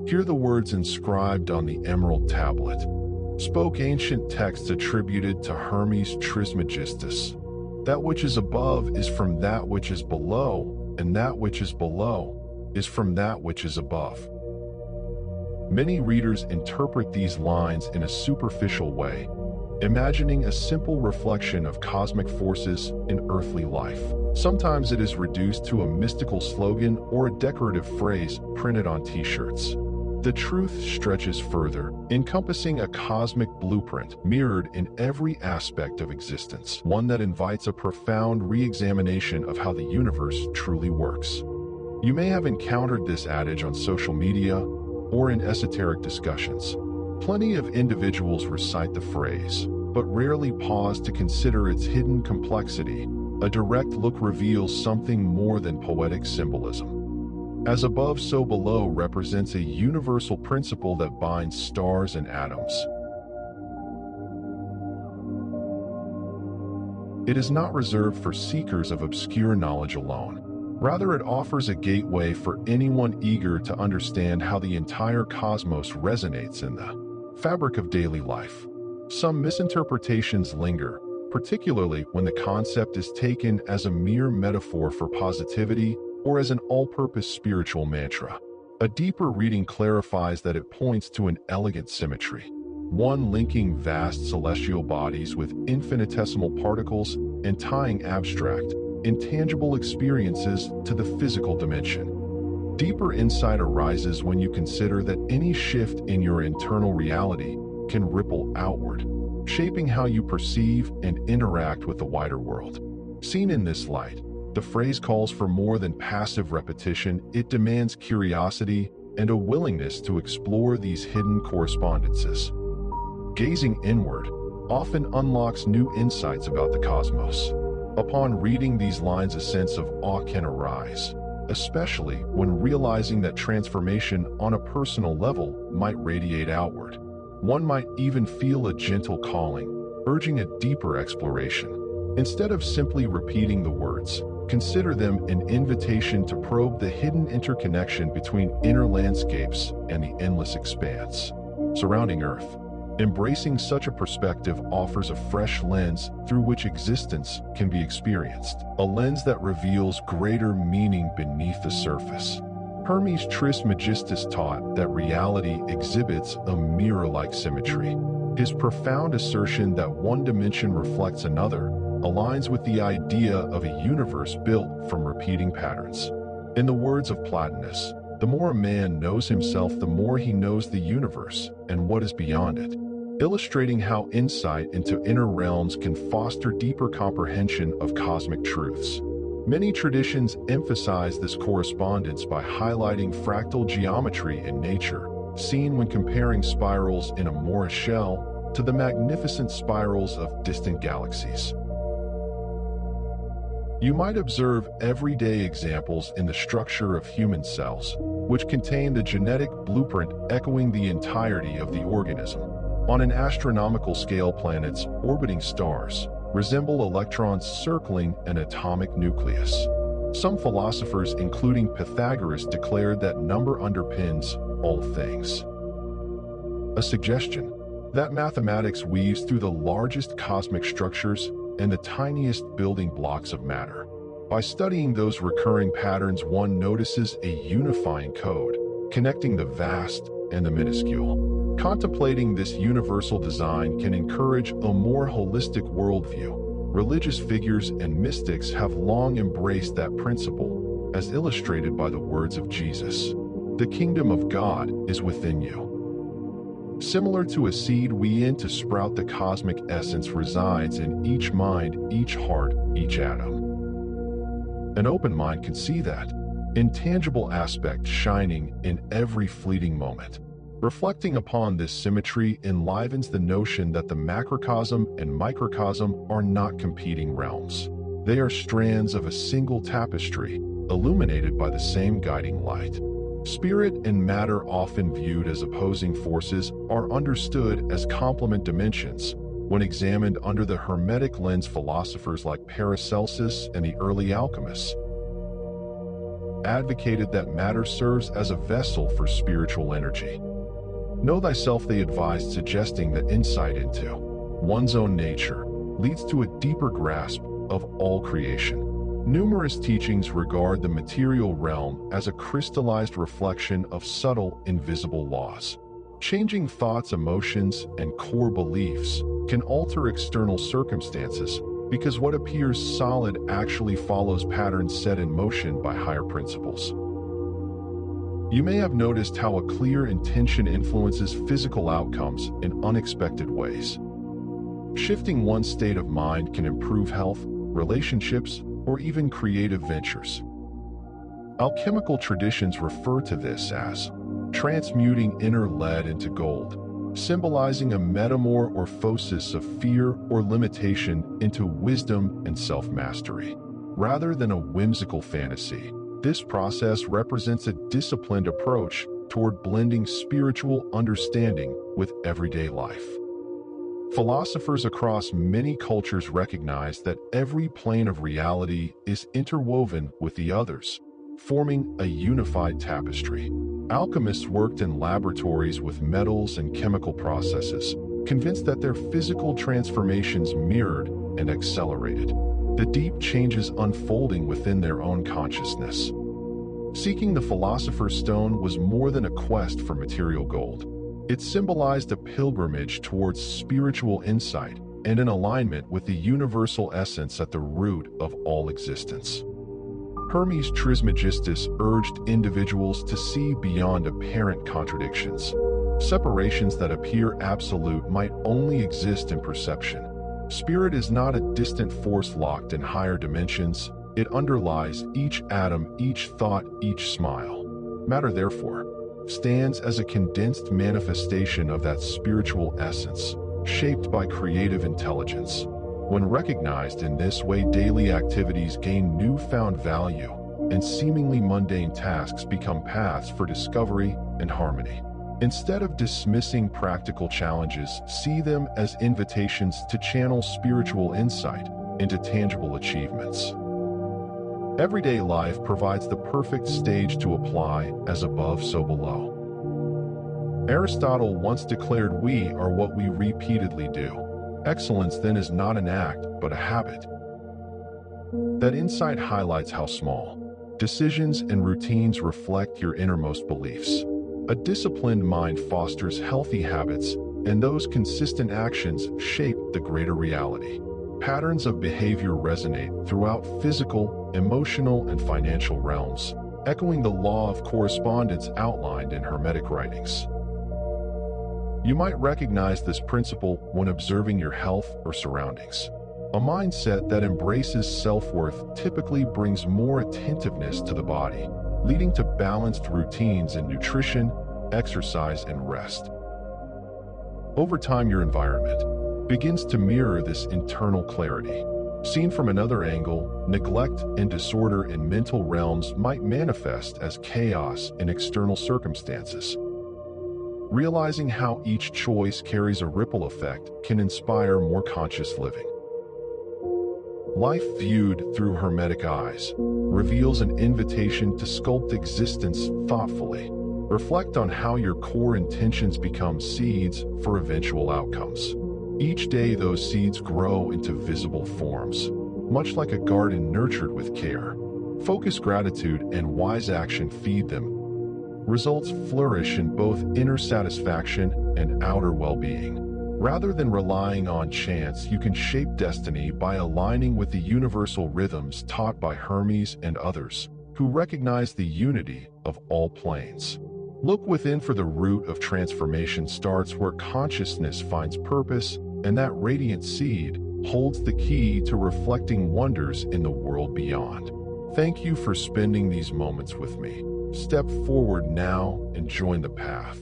Hear the words inscribed on the emerald tablet. Spoke ancient texts attributed to Hermes Trismegistus. That which is above is from that which is below, and that which is below is from that which is above. Many readers interpret these lines in a superficial way, imagining a simple reflection of cosmic forces in earthly life. Sometimes it is reduced to a mystical slogan or a decorative phrase printed on t-shirts. The truth stretches further, encompassing a cosmic blueprint mirrored in every aspect of existence, one that invites a profound re-examination of how the universe truly works. You may have encountered this adage on social media or in esoteric discussions. Plenty of individuals recite the phrase, but rarely pause to consider its hidden complexity. A direct look reveals something more than poetic symbolism. As above, so below represents a universal principle that binds stars and atoms. It is not reserved for seekers of obscure knowledge alone. Rather, it offers a gateway for anyone eager to understand how the entire cosmos resonates in the fabric of daily life. Some misinterpretations linger, particularly when the concept is taken as a mere metaphor for positivity or as an all-purpose spiritual mantra. A deeper reading clarifies that it points to an elegant symmetry, one linking vast celestial bodies with infinitesimal particles and tying abstract, intangible experiences to the physical dimension. Deeper insight arises when you consider that any shift in your internal reality can ripple outward, shaping how you perceive and interact with the wider world. Seen in this light, the phrase calls for more than passive repetition. It demands curiosity and a willingness to explore these hidden correspondences. Gazing inward often unlocks new insights about the cosmos. Upon reading these lines, a sense of awe can arise, especially when realizing that transformation on a personal level might radiate outward. One might even feel a gentle calling, urging a deeper exploration. Instead of simply repeating the words, consider them an invitation to probe the hidden interconnection between inner landscapes and the endless expanse surrounding Earth. Embracing such a perspective offers a fresh lens through which existence can be experienced, a lens that reveals greater meaning beneath the surface. Hermes Trismegistus taught that reality exhibits a mirror-like symmetry. His profound assertion that one dimension reflects another aligns with the idea of a universe built from repeating patterns. In the words of Plotinus, the more a man knows himself, the more he knows the universe and what is beyond it, illustrating how insight into inner realms can foster deeper comprehension of cosmic truths. Many traditions emphasize this correspondence by highlighting fractal geometry in nature, seen when comparing spirals in a Morris shell to the magnificent spirals of distant galaxies. You might observe everyday examples in the structure of human cells, which contain the genetic blueprint echoing the entirety of the organism. On an astronomical scale, planets orbiting stars resemble electrons circling an atomic nucleus. Some philosophers, including Pythagoras, declared that number underpins all things. A suggestion that mathematics weaves through the largest cosmic structures and the tiniest building blocks of matter. By studying those recurring patterns, one notices a unifying code, connecting the vast and the minuscule. Contemplating this universal design can encourage a more holistic worldview. Religious figures and mystics have long embraced that principle, as illustrated by the words of Jesus. The kingdom of God is within you. Similar to a seed weaned to sprout, the cosmic essence resides in each mind, each heart, each atom. An open mind can see that intangible aspect shining in every fleeting moment. Reflecting upon this symmetry enlivens the notion that the macrocosm and microcosm are not competing realms. They are strands of a single tapestry, illuminated by the same guiding light. Spirit and matter, often viewed as opposing forces, are understood as complement dimensions, When examined under the Hermetic lens, philosophers like Paracelsus and the early alchemists advocated that matter serves as a vessel for spiritual energy. Know thyself, they advised, suggesting that insight into one's own nature leads to a deeper grasp of all creation. Numerous teachings regard the material realm as a crystallized reflection of subtle, invisible laws. Changing thoughts, emotions, and core beliefs can alter external circumstances because what appears solid actually follows patterns set in motion by higher principles. You may have noticed how a clear intention influences physical outcomes in unexpected ways. Shifting one's state of mind can improve health, relationships, or even creative ventures. Alchemical traditions refer to this as transmuting inner lead into gold, symbolizing a metamorphosis of fear or limitation into wisdom and self-mastery. Rather than a whimsical fantasy, this process represents a disciplined approach toward blending spiritual understanding with everyday life. Philosophers across many cultures recognize that every plane of reality is interwoven with the others, forming a unified tapestry. Alchemists worked in laboratories with metals and chemical processes, convinced that their physical transformations mirrored and accelerated the deep changes unfolding within their own consciousness. Seeking the Philosopher's Stone was more than a quest for material gold. It symbolized a pilgrimage towards spiritual insight and an alignment with the universal essence at the root of all existence. Hermes Trismegistus urged individuals to see beyond apparent contradictions. Separations that appear absolute might only exist in perception. Spirit is not a distant force locked in higher dimensions. It underlies each atom, each thought, each smile. Matter, therefore, stands as a condensed manifestation of that spiritual essence, shaped by creative intelligence. When recognized in this way, daily activities gain newfound value, and seemingly mundane tasks become paths for discovery and harmony. Instead of dismissing practical challenges, see them as invitations to channel spiritual insight into tangible achievements. Everyday life provides the perfect stage to apply as above, so below. Aristotle once declared, "We are what we repeatedly do." Excellence then is not an act, but a habit. That insight highlights how small decisions and routines reflect your innermost beliefs. A disciplined mind fosters healthy habits, and those consistent actions shape the greater reality. Patterns of behavior resonate throughout physical, emotional, and financial realms, echoing the law of correspondence outlined in Hermetic writings. You might recognize this principle when observing your health or surroundings. A mindset that embraces self-worth typically brings more attentiveness to the body, leading to balanced routines in nutrition, exercise, and rest. Over time, your environment begins to mirror this internal clarity. Seen from another angle, neglect and disorder in mental realms might manifest as chaos in external circumstances. Realizing how each choice carries a ripple effect can inspire more conscious living. Life viewed through Hermetic eyes reveals an invitation to sculpt existence thoughtfully. Reflect on how your core intentions become seeds for eventual outcomes. Each day, those seeds grow into visible forms, much like a garden nurtured with care. Focused gratitude and wise action feed them. Results flourish in both inner satisfaction and outer well-being. Rather than relying on chance, you can shape destiny by aligning with the universal rhythms taught by Hermes and others, who recognize the unity of all planes. Look within, for the root of transformation starts where consciousness finds purpose, and that radiant seed holds the key to reflecting wonders in the world beyond. Thank you for spending these moments with me. Step forward now and join the path.